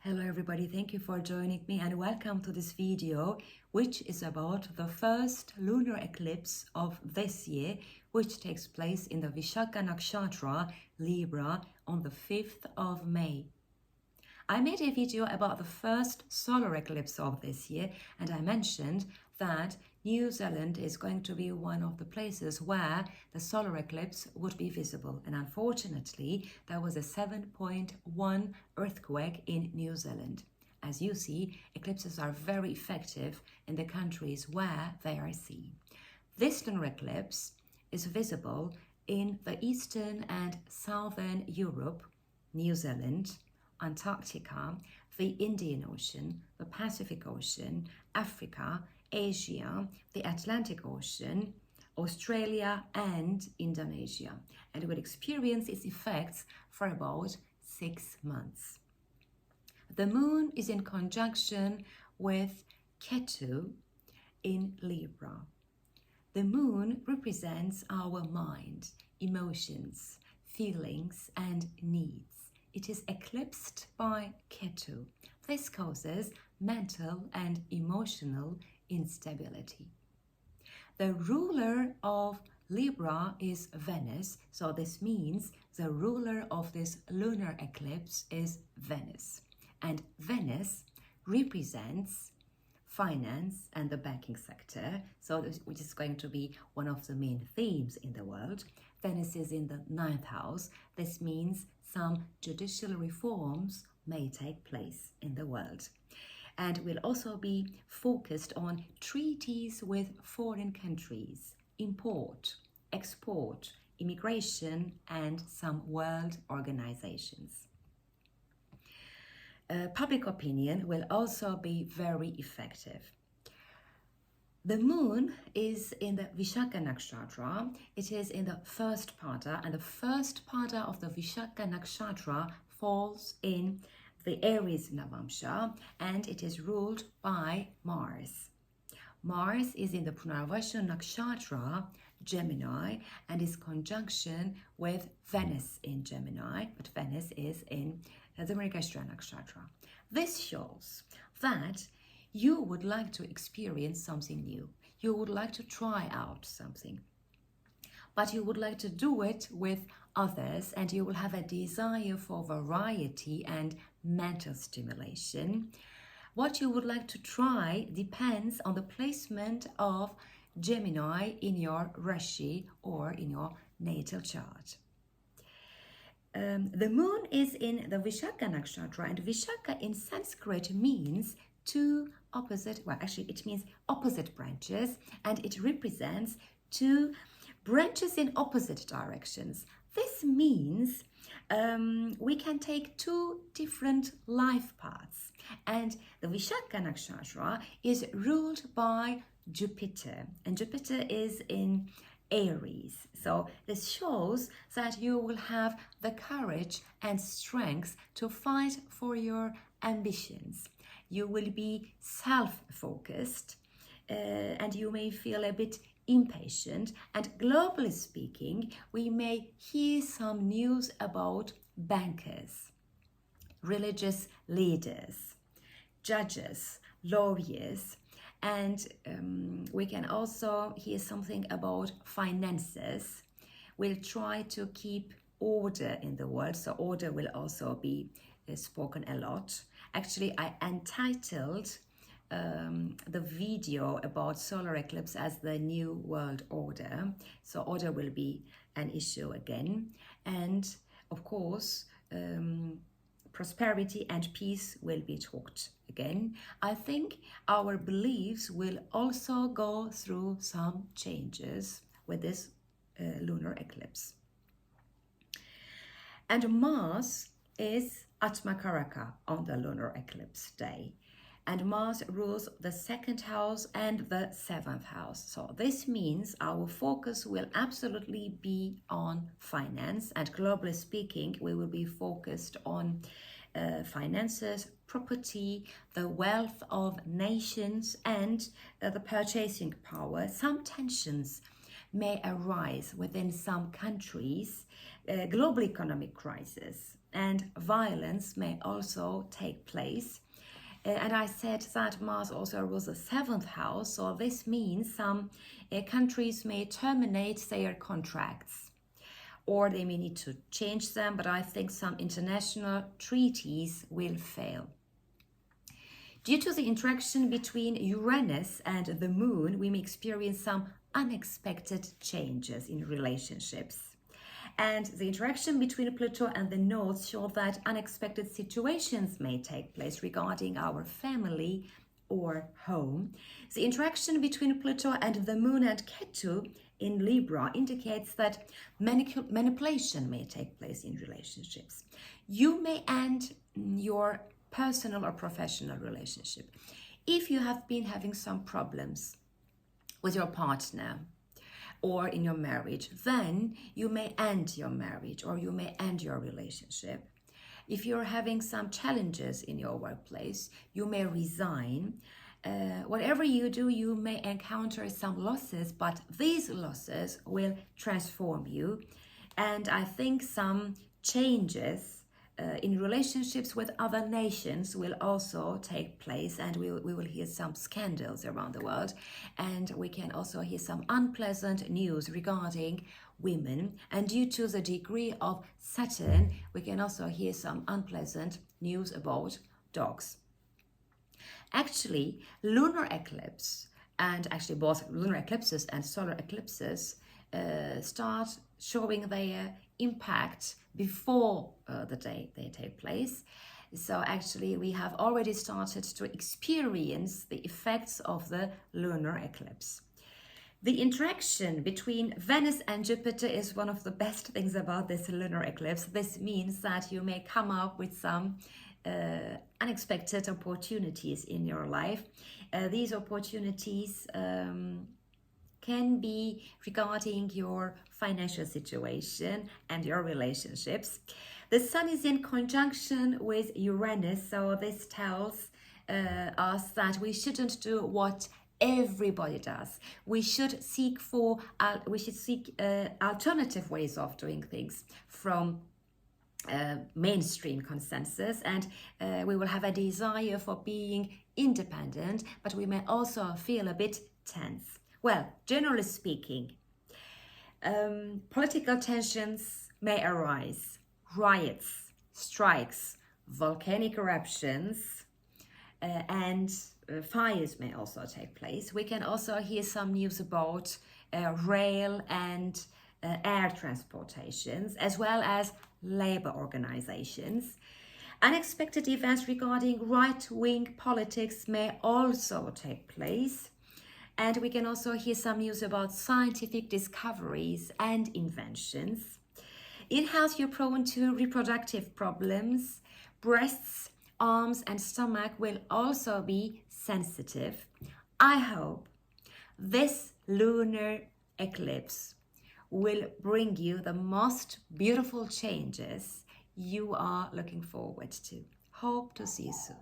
Hello everybody, thank you for joining me and welcome to this video, which is about the first lunar eclipse of this year, which takes place in the Vishaka Nakshatra, Libra, on the 5th of May. I made a video about the first solar eclipse of this year, and I mentioned that New Zealand is going to be one of the places where the solar eclipse would be visible. And unfortunately, there was a 7.1 earthquake in New Zealand. As you see, eclipses are very effective in the countries where they are seen. This lunar eclipse is visible in the Eastern and Southern Europe, New Zealand, Antarctica, the Indian Ocean, the Pacific Ocean, Africa, Asia, the Atlantic Ocean, Australia and Indonesia, and will experience its effects for about 6 months. The moon is in conjunction with Ketu in Libra. The moon represents our mind, emotions, feelings and needs. It is eclipsed by Ketu. This causes mental and emotional instability. The ruler of Libra is Venus, so this means the ruler of this lunar eclipse is Venus. And Venus represents finance and the banking sector, which is going to be one of the main themes in the world. Venus is in the 9th house. This means some judicial reforms may take place in the world. And will also be focused on treaties with foreign countries, import, export, immigration, and some world organizations. Public opinion will also be very effective. The moon is in the Vishaka Nakshatra. It is in the first pada, and the first pada of the Vishaka Nakshatra falls in the Aries Navamsha, and it is ruled by Mars. Mars is in the Punarvasha Nakshatra, Gemini, and is conjunction with Venus in Gemini, but Venus is in the Mrigashira Nakshatra. This shows that you would like to experience something new. You would like to try out something, but you would like to do it with others, and you will have a desire for variety and mental stimulation. What you would like to try depends on the placement of Gemini in your Rashi or in your natal chart. The moon is in the Vishaka Nakshatra, and Vishaka in Sanskrit means two opposite, well, actually it means opposite branches, and it represents two branches in opposite directions. This means we can take two different life paths, and the Vishaka Nakshatra is ruled by Jupiter, and Jupiter is in Aries. So this shows that you will have the courage and strength to fight for your ambitions. You will be self-focused and you may feel a bit impatient, and globally speaking, we may hear some news about bankers, religious leaders, judges, lawyers, and we can also hear something about finances. We'll try to keep order in the world, so order will also be spoken a lot. Actually, I entitled the video about solar eclipse as the new world order, so order will be an issue again, and of course prosperity and peace will be talked again. I think our beliefs will also go through some changes with this lunar eclipse. And Mars is Atmakaraka on the lunar eclipse day. And Mars rules the 2nd house and the 7th house. So this means our focus will absolutely be on finance, and globally speaking, we will be focused on finances, property, the wealth of nations, and the purchasing power. Some tensions may arise within some countries, global economic crisis, and violence may also take place. And I said that Mars also rules the 7th house, so this means some countries may terminate their contracts, or they may need to change them, but I think some international treaties will fail. Due to the interaction between Uranus and the Moon, we may experience some unexpected changes in relationships. And the interaction between Pluto and the nodes show that unexpected situations may take place regarding our family or home. The interaction between Pluto and the Moon and Ketu in Libra indicates that manipulation may take place in relationships. You may end your personal or professional relationship if you have been having some problems with your partner or in your marriage, then you may end your marriage or you may end your relationship. If you're having some challenges in your workplace, you may resign. Whatever you do, you may encounter some losses, but these losses will transform you. And I think some changes in relationships with other nations will also take place, and we will hear some scandals around the world, and we can also hear some unpleasant news regarding women, and due to the degree of Saturn we can also hear some unpleasant news about dogs. Actually, lunar eclipse, and actually both lunar eclipses and solar eclipses start showing their impact before the day they take place. So actually we have already started to experience the effects of the lunar eclipse. The interaction between Venus and Jupiter is one of the best things about this lunar eclipse. This means that you may come up with some unexpected opportunities in your life. These opportunities can be regarding your financial situation and your relationships. The Sun is in conjunction with Uranus, so this tells us that we shouldn't do what everybody does. We should seek alternative ways of doing things from mainstream consensus, and we will have a desire for being independent, but we may also feel a bit tense. Well, generally speaking, political tensions may arise, riots, strikes, volcanic eruptions, and fires may also take place. We can also hear some news about rail and air transportations, as well as labor organizations. Unexpected events regarding right-wing politics may also take place. And we can also hear some news about scientific discoveries and inventions. In health, you're prone to reproductive problems. Breasts, arms, and stomach will also be sensitive. I hope this lunar eclipse will bring you the most beautiful changes you are looking forward to. Hope to see you soon.